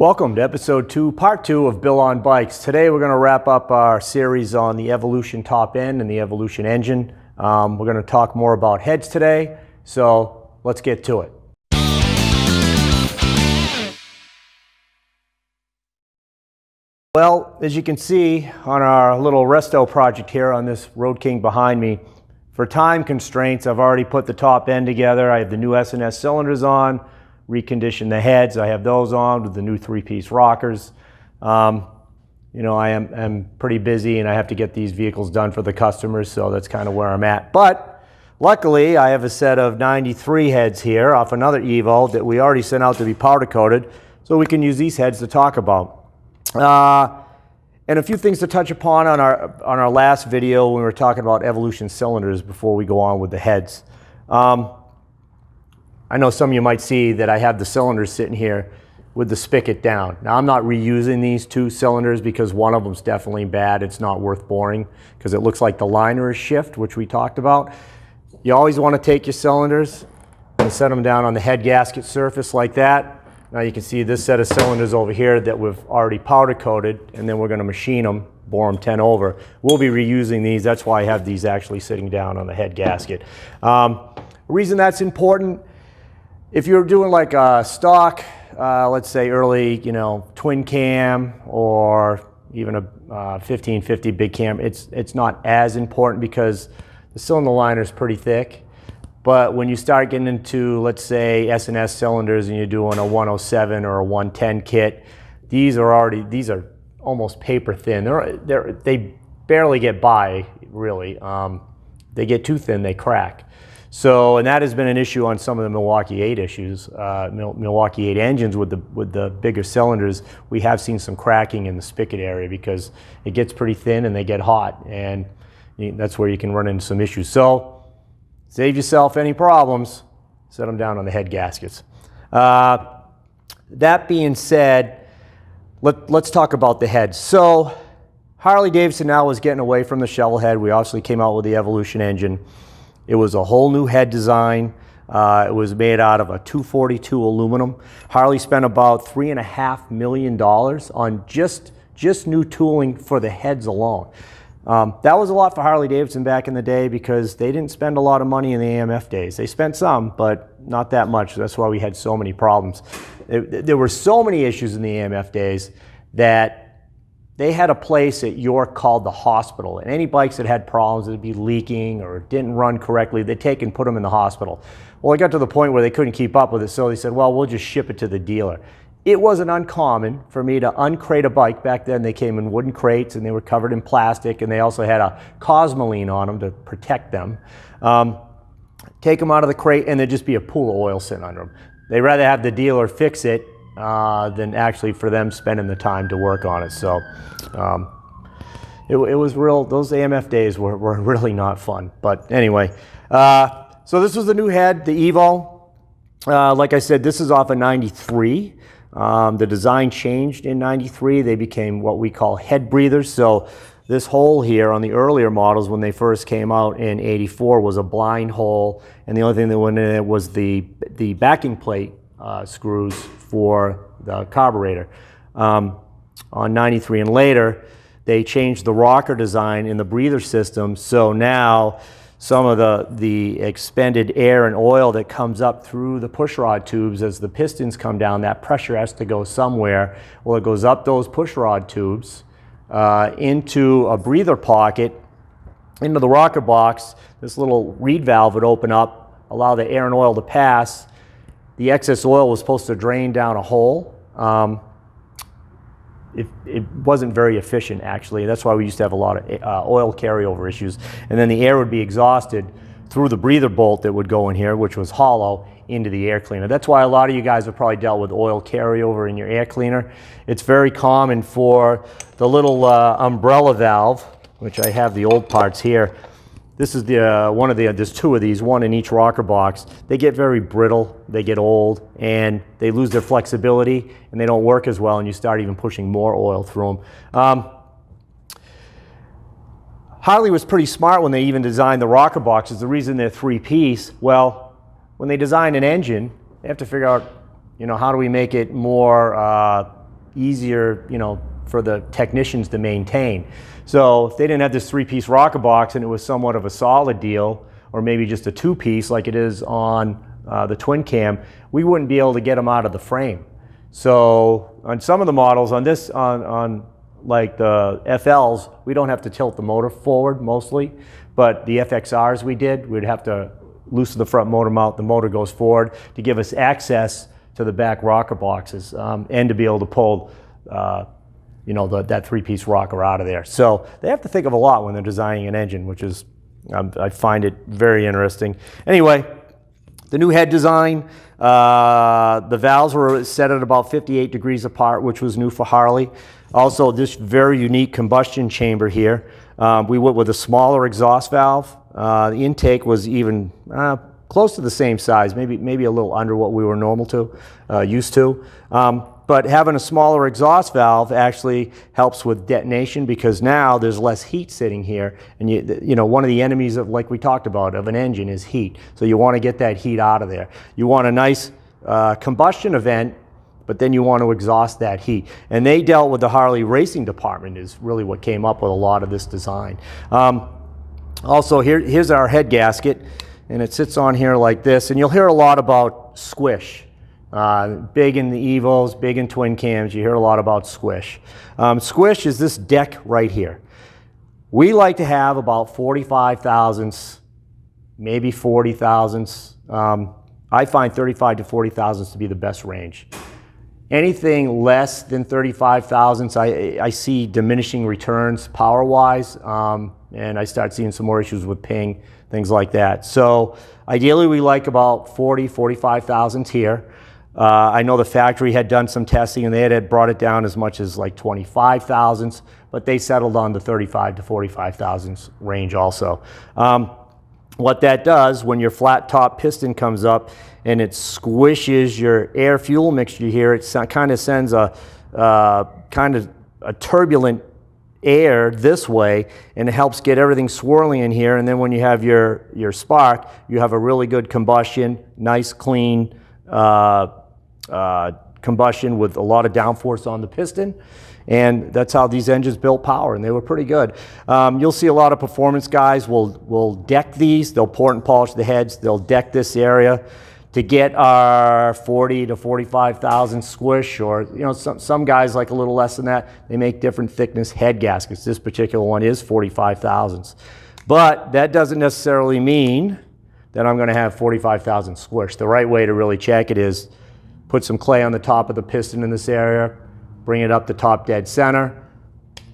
Welcome to episode 2, part 2 of Bill on Bikes. Today we're going to wrap up our series on the Evolution top end and the Evolution engine. We're going to talk more about heads today, so let's get to it. Well, as you can see on our little resto project here on this Road King behind me, for time constraints I've already put the top end together. I have the new S&S cylinders on, reconditioned the heads. I have those on with the new 3-piece rockers. You know, I am pretty busy and I have to get these vehicles done for the customers, so that's kind of where I'm at. But luckily I have a set of 93 heads here off another Evo that we already sent out to be powder coated, so we can use these heads to talk about. And a few things to touch upon on our last video when we were talking about Evolution cylinders before we go on with the heads. I know some of you might see that I have the cylinders sitting here with the spigot down. Now I'm not reusing these two cylinders because one of them's definitely bad. It's not worth boring because it looks like the liner is shift, which we talked about. You always want to take your cylinders and set them down on the head gasket surface like that. Now you can see this set of cylinders over here that we've already powder coated, and then we're going to machine them, bore them 10 over. We'll be reusing these. That's why I have these actually sitting down on the head gasket. Reason that's important, if you're doing like a stock, let's say early, twin cam or even a 1550 big cam, it's not as important because the cylinder liner is pretty thick. But when you start getting into, let's say, S&S cylinders and you're doing a 107 or a 110 kit, these are almost paper thin. They barely get by, really. They get too thin, they crack. So, and that has been an issue on some of the Milwaukee 8 issues, Milwaukee 8 engines with the bigger cylinders. We have seen some cracking in the spigot area because it gets pretty thin and they get hot, and that's where you can run into some issues. So, save yourself any problems, set them down on the head gaskets. That being said, let's talk about the heads. So, Harley-Davidson now is getting away from the shovel head. We obviously came out with the Evolution engine. It was a whole new head design. It was made out of a 242 aluminum. Harley spent about $3.5 million on just new tooling for the heads alone. That was a lot for Harley-Davidson back in the day because they didn't spend a lot of money in the AMF days. They spent some, but not that much. That's why we had so many problems. There were so many issues in the AMF days that they had a place at York called the hospital, and any bikes that had problems, it'd be leaking or didn't run correctly, they'd take and put them in the hospital. Well, it got to the point where they couldn't keep up with it, so they said, well, we'll just ship it to the dealer. It wasn't uncommon for me to uncrate a bike. Back then they came in wooden crates and they were covered in plastic, and they also had a Cosmoline on them to protect them. Take them out of the crate and there'd just be a pool of oil sitting under them. They'd rather have the dealer fix it than actually for them spending the time to work on it. So it was real, those AMF days were really not fun. But anyway, so this was the new head, the Evo. Like I said, this is off of 93. The design changed in 93. They became what we call head breathers. So this hole here on the earlier models when they first came out in 84 was a blind hole, and the only thing that went in it was the backing plate screws for the carburetor. On 93 and later, they changed the rocker design in the breather system, so now some of the expended air and oil that comes up through the pushrod tubes as the pistons come down, that pressure has to go somewhere. Well, it goes up those pushrod tubes into a breather pocket, into the rocker box. This little reed valve would open up, allow the air and oil to pass. The excess oil was supposed to drain down a hole. It wasn't very efficient, actually. That's why we used to have a lot of oil carryover issues. And then the air would be exhausted through the breather bolt that would go in here, which was hollow, into the air cleaner. That's why a lot of you guys have probably dealt with oil carryover in your air cleaner. It's very common for the little umbrella valve, which I have the old parts here. This is there's two of these, one in each rocker box. They get very brittle, they get old, and they lose their flexibility, and they don't work as well, and you start even pushing more oil through them. Harley was pretty smart when they even designed the rocker boxes. The reason they're 3-piece, well, when they design an engine, they have to figure out, how do we make it more easier, for the technicians to maintain. So if they didn't have this 3-piece rocker box and it was somewhat of a solid deal, or maybe just a 2-piece like it is on the twin cam, we wouldn't be able to get them out of the frame. So on some of the models, on like the FLs, we don't have to tilt the motor forward mostly, but the FXRs we'd have to loosen the front motor mount, the motor goes forward to give us access to the back rocker boxes and to be able to pull that 3-piece rocker out of there. So they have to think of a lot when they're designing an engine, which is, I find it very interesting. Anyway, the new head design, the valves were set at about 58 degrees apart, which was new for Harley. Also, this very unique combustion chamber here. We went with a smaller exhaust valve. The intake was even close to the same size, maybe a little under what we were used to. But having a smaller exhaust valve actually helps with detonation, because now there's less heat sitting here. And one of the enemies of, like we talked about, of an engine is heat. So you want to get that heat out of there. You want a nice combustion event, but then you want to exhaust that heat. And they dealt with the Harley racing department is really what came up with a lot of this design. Also, here's our head gasket, and it sits on here like this. And you'll hear a lot about squish. Big in the Evos, big in twin cams, you hear a lot about squish. Squish is this deck right here. We like to have about 45 thousandths, maybe 40 thousandths. I find 35 to 40 thousandths to be the best range. Anything less than 35 thousandths, I see diminishing returns power-wise, and I start seeing some more issues with ping, things like that. So ideally we like about 40, 45 thousandths here. I know the factory had done some testing and they had brought it down as much as like 25 thousandths, but they settled on the 35 to 45 thousandths range also. What that does, when your flat top piston comes up and it squishes your air fuel mixture here, it kind of sends a turbulent air this way, and it helps get everything swirling in here. And then when you have your spark, you have a really good combustion, nice clean combustion with a lot of downforce on the piston. And that's how these engines built power, and they were pretty good. You'll see a lot of performance guys will deck these. They'll port and polish the heads. They'll deck this area to get our 40 to 45 thousand squish, or some guys like a little less than that. They make different thickness head gaskets. This particular one is 45 thousandths, but that doesn't necessarily mean that I'm going to have 45,000 squish. The right way to really check it is put some clay on the top of the piston in this area, bring it up to top dead center,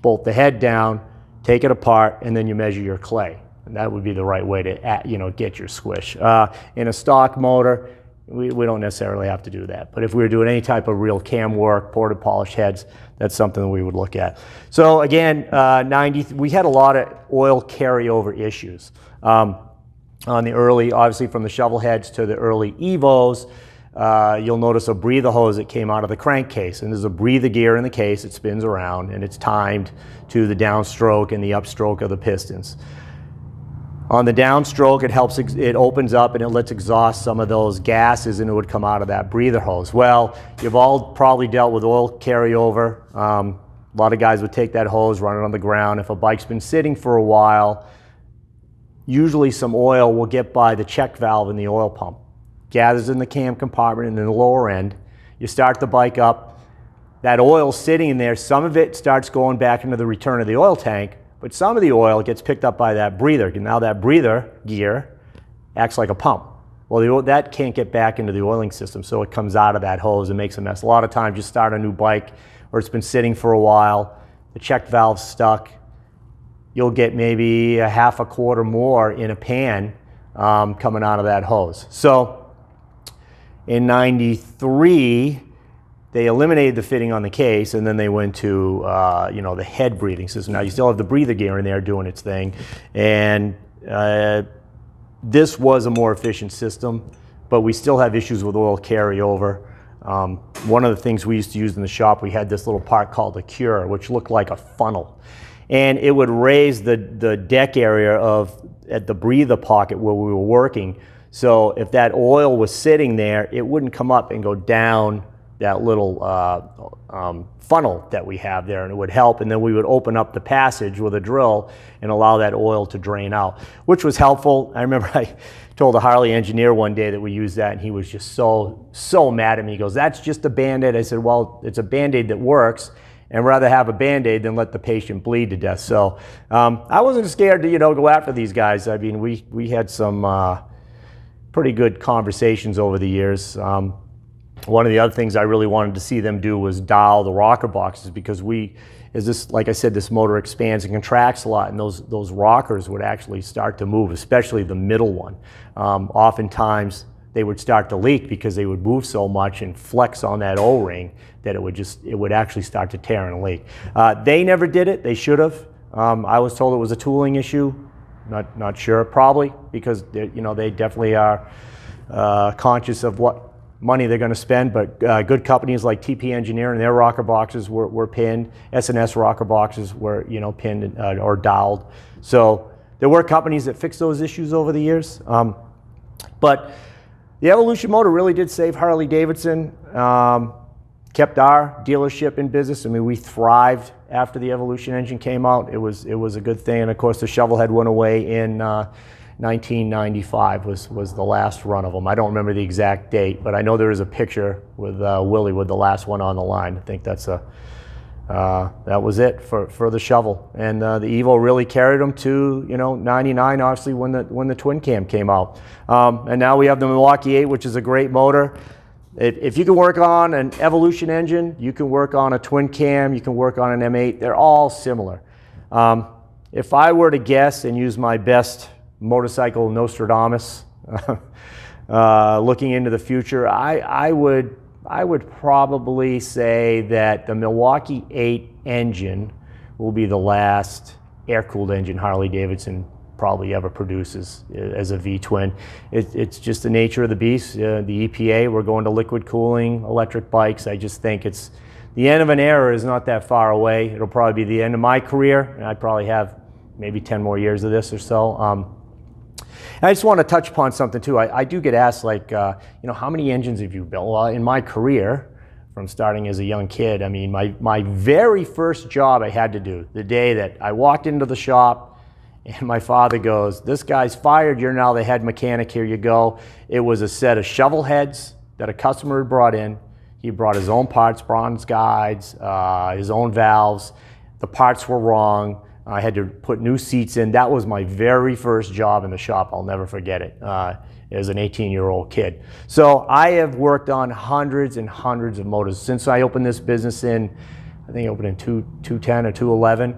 bolt the head down, take it apart, and then you measure your clay. And that would be the right way to get your squish. In a stock motor, we don't necessarily have to do that. But if we were doing any type of real cam work, ported polished heads, that's something that we would look at. So again, we had a lot of oil carryover issues. On the early, obviously from the shovel heads to the early Evos, you'll notice a breather hose that came out of the crankcase, and there's a breather gear in the case. It spins around and it's timed to the downstroke and the upstroke of the pistons. On the downstroke, it opens up and it lets exhaust some of those gases, and it would come out of that breather hose. Well, you've all probably dealt with oil carryover. A lot of guys would take that hose, run it on the ground. If a bike's been sitting for a while, usually some oil will get by the check valve in the oil pump. Gathers in the cam compartment and in the lower end. You start the bike up, that oil's sitting in there. Some of it starts going back into the return of the oil tank, but some of the oil gets picked up by that breather. And now that breather gear acts like a pump. Well, that can't get back into the oiling system, so it comes out of that hose and makes a mess. A lot of times you start a new bike or it's been sitting for a while, the check valve's stuck, you'll get maybe a half a quart or more in a pan coming out of that hose. So in '93, they eliminated the fitting on the case, and then they went to the head breathing system. Now you still have the breather gear in there doing its thing, and this was a more efficient system, but we still have issues with oil carryover. One of the things we used to use in the shop, we had this little part called a cure, which looked like a funnel, and it would raise the deck area at the breather pocket where we were working. So if that oil was sitting there, it wouldn't come up and go down little funnel that we have there, and it would help. And then we would open up the passage with a drill and allow that oil to drain out, which was helpful. I remember I told a Harley engineer one day that we used that, and he was just so mad at me. He goes, "That's just a Band-Aid." I said, "Well, it's a Band-Aid that works, and rather have a Band-Aid than let the patient bleed to death." So I wasn't scared to go after these guys. I mean, we had some pretty good conversations over the years. One of the other things I really wanted to see them do was dial the rocker boxes, because like I said, this motor expands and contracts a lot, and those rockers would actually start to move, especially the middle one. Oftentimes they would start to leak because they would move so much and flex on that O-ring that it would actually start to tear and leak. They never did it. They should have. I was told it was a tooling issue. Not sure, probably because they definitely are conscious of what money they're going to spend, but good companies like TP Engineering, their rocker boxes were pinned. S&S rocker boxes were pinned or dialed. So there were companies that fixed those issues over the years. But the Evolution motor really did save Harley-Davidson, kept our dealership in business. I mean, we thrived after the Evolution engine came out. It was a good thing. And of course, the shovel head went away in 1995 was the last run of them. I don't remember the exact date, but I know there is a picture with Willie with the last one on the line. I think that was it for the shovel. And the Evo really carried them to 99, obviously, when the twin cam came out. And now we have the Milwaukee 8, which is a great motor. If you can work on an Evolution engine, you can work on a twin cam, you can work on an M8. They're all similar. If I were to guess and use my best motorcycle Nostradamus looking into the future, I would probably say that the Milwaukee 8 engine will be the last air-cooled engine Harley-Davidson probably ever produces as a V-twin. It's just the nature of the beast. The EPA, we're going to liquid cooling, electric bikes. I just think it's the end of an era is not that far away. It'll probably be the end of my career, and I probably have maybe 10 more years of this or so. And I just want to touch upon something too. I do get asked, like, how many engines have you built? Well, in my career, from starting as a young kid, I mean, my very first job I had to do, the day that I walked into the shop and my father goes, "This guy's fired, you're now the head mechanic, here you go." It was a set of shovel heads that a customer had brought in. He brought his own parts, bronze guides, his own valves. The parts were wrong. I had to put new seats in. That was my very first job in the shop. I'll never forget it as an 18-year-old kid. So I have worked on hundreds and hundreds of motors. Since I opened this business I think I opened in 2010 or 2011,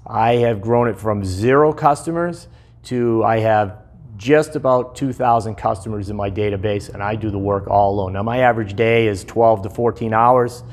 I have grown it from 0 customers to I have just about 2,000 customers in my database, and I do the work all alone. Now, my average day is 12 to 14 hours.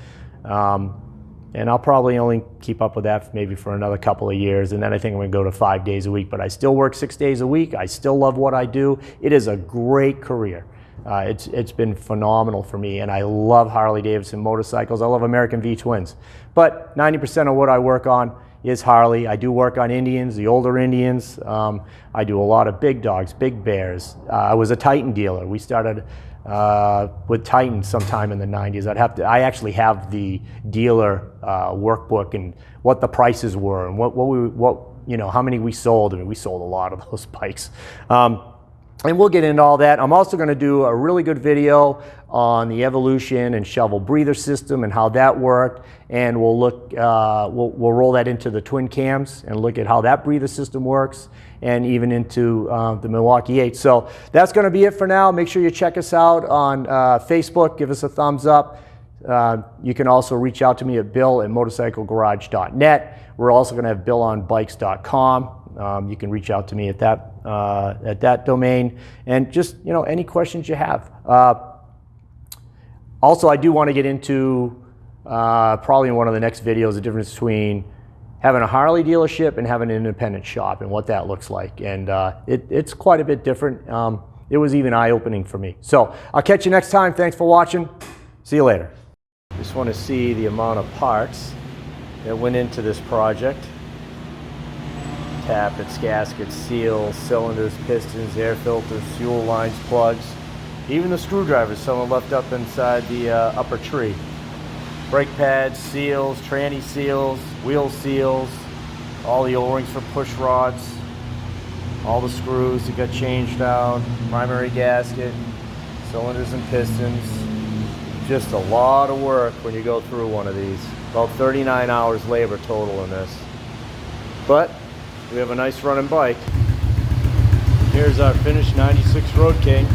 And I'll probably only keep up with that maybe for another couple of years. And then I think I'm going to go to 5 days a week. But I still work 6 days a week. I still love what I do. It is a great career. It's been phenomenal for me. And I love Harley-Davidson motorcycles. I love American V-twins. But 90% of what I work on is Harley. I do work on Indians, the older Indians. I do a lot of big dogs, big bears. I was a Titan dealer. We started with Titan sometime in the 90s. I actually have the dealer workbook and what the prices were and how many we sold. I mean, we sold a lot of those bikes. And we'll get into all that. I'm also going to do a really good video on the Evolution and shovel breather system and how that worked. And we'll we'll roll that into the twin cams and look at how that breather system works, and even into the Milwaukee 8. So that's going to be it for now. Make sure you check us out on Facebook. Give us a thumbs up. You can also reach out to me at bill@motorcyclegarage.net. We're also going to have billonbikes.com. You can reach out to me at that domain, and just any questions you have. Also, I do want to get into probably in one of the next videos the difference between having a Harley dealership and having an independent shop and what that looks like, and it's quite a bit different. It was even eye-opening for me. So I'll catch you next time. Thanks for watching. See you later. Just want to see the amount of parts that went into this project. Tappets, gaskets, seals, cylinders, pistons, air filters, fuel lines, plugs. Even the screwdrivers, someone left up inside the upper tree. Brake pads, seals, tranny seals, wheel seals, all the O-rings for push rods, all the screws that got changed out, primary gasket, cylinders and pistons. Just a lot of work when you go through one of these. About 39 hours labor total in this. But we have a nice running bike. Here's our finished 96 Road King.